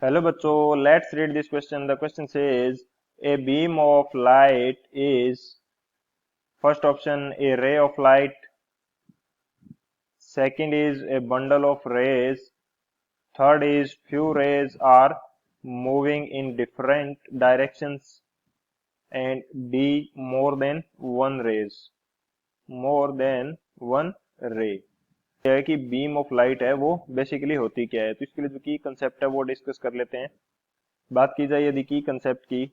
Hello बच्चों, let's read this question. The question says a beam of light is first option A ray of light, second is a bundle of rays, third is few rays are moving in different directions, and D more than one rays, more than one ray. यह है कि beam of light है वो basically होती क्या है, तो इसके लिए जो की कंसेप्ट है वो डिस्कस कर लेते हैं. बात की जाए यदि की कंसेप्ट की,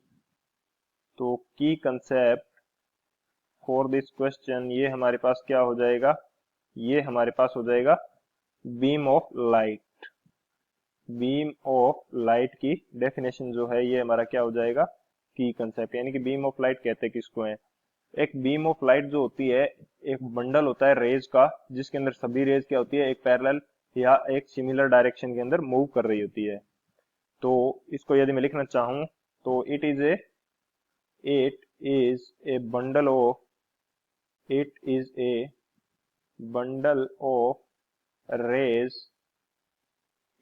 तो की कंसेप्ट फॉर दिस क्वेश्चन ये हमारे पास क्या हो जाएगा, ये हमारे पास हो जाएगा beam of light. Beam of light की डेफिनेशन जो है ये हमारा क्या हो जाएगा, की कंसेप्ट. यानी कि बीम ऑफ लाइट कहते हैं किसको है. एक बीम ऑफ लाइट जो होती है एक बंडल होता है रेज का, जिसके अंदर सभी रेज क्या होती है, एक पैरेलल या एक सिमिलर डायरेक्शन के अंदर मूव कर रही होती है. तो इसको यदि मैं लिखना चाहूं तो it is a bundle of it is a bundle of rays,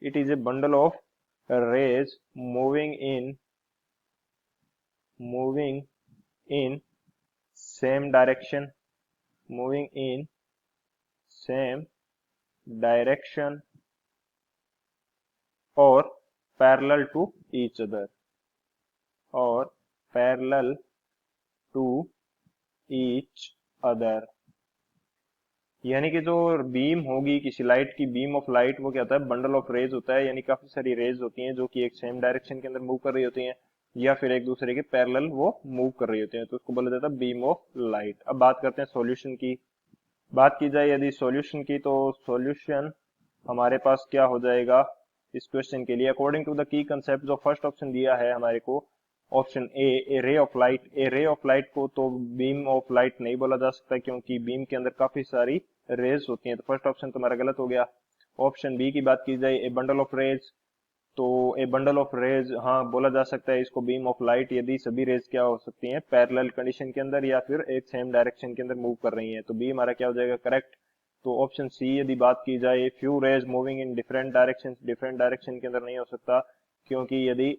it is a bundle of rays moving in same direction, moving in same direction or parallel to each other, or parallel to each other. यानी कि जो beam होगी किसी light की, beam of light वो क्या होता है, बंडल ऑफ रेज होता है. यानी काफी सारी रेज होती हैं जो कि एक सेम डायरेक्शन के अंदर मूव कर रही होती हैं या फिर एक दूसरे के पैरेलल वो मूव कर रही होती हैं, तो उसको बोला जाता है बीम ऑफ लाइट. अब बात करते हैं सॉल्यूशन की. बात की जाए यदि सॉल्यूशन की, तो सॉल्यूशन हमारे पास क्या हो जाएगा इस क्वेश्चन के लिए, according to the key concept. जो फर्स्ट ऑप्शन दिया है हमारे को, option A ray of light. A ray of light को तो बीम ऑफ लाइट नहीं बोला जा सकता क्योंकि बीम के अंदर काफी सारी रेज होती हैं, तो फर्स्ट ऑप्शन तुम्हारा गलत हो गया. ऑप्शन बी की बात की जाए, ए बंडल ऑफ रेज, तो ए बंडल ऑफ रेज हाँ बोला जा सकता है इसको बीम ऑफ लाइट यदि सभी रेज क्या हो सकती हैं, पैरेलल कंडीशन के अंदर या फिर एक सेम डायरेक्शन के अंदर मूव कर रही हैं, तो बी हमारा क्या हो जाएगा करेक्ट. तो ऑप्शन सी यदि बात की जाए, few rays moving in different direction, different direction के अंदर नहीं हो सकता क्योंकि यदि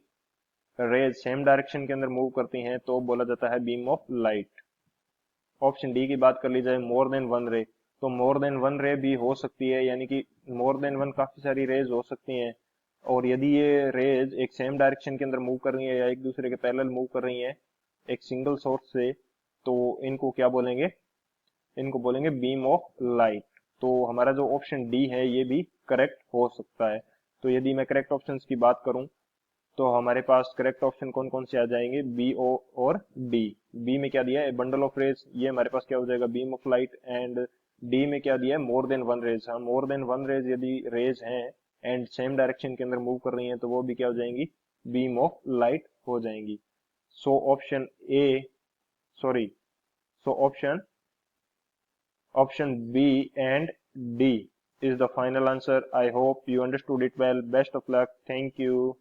रेज सेम डायरेक्शन के अंदर मूव करती हैं तो बोला जाता है beam of light. Option D की बात कर ली जाए, मोर देन वन रे, तो मोर देन वन रे भी हो सकती है, यानी कि मोर देन वन काफी सारी रेज हो सकती हैं. और यदि ये रेज एक सेम डायरेक्शन के अंदर मूव कर रही है या एक दूसरे के पैरेलल मूव कर रही है एक सिंगल सोर्स से, तो इनको क्या बोलेंगे, इनको बोलेंगे बीम ऑफ लाइट. तो हमारा जो ऑप्शन डी है ये भी करेक्ट हो सकता है. तो यदि मैं करेक्ट ऑप्शंस की बात करूं तो हमारे पास करेक्ट ऑप्शन कौन कौन से आ जाएंगे, बी ओ और डी. बी में क्या दिया है, बंडल ऑफ रेज, ये हमारे पास क्या हो जाएगा beam of light. And D में क्या दिया है, मोर देन वन रेज. हाँ, मोर देन वन रेज यदि रेज हैं एंड सेम डायरेक्शन के अंदर मूव कर रही हैं तो वो भी क्या हो जाएंगी, बीम ऑफ लाइट हो जाएंगी. So option A, sorry, so option B and D is the final answer. I hope you understood it well. Best of luck. Thank you.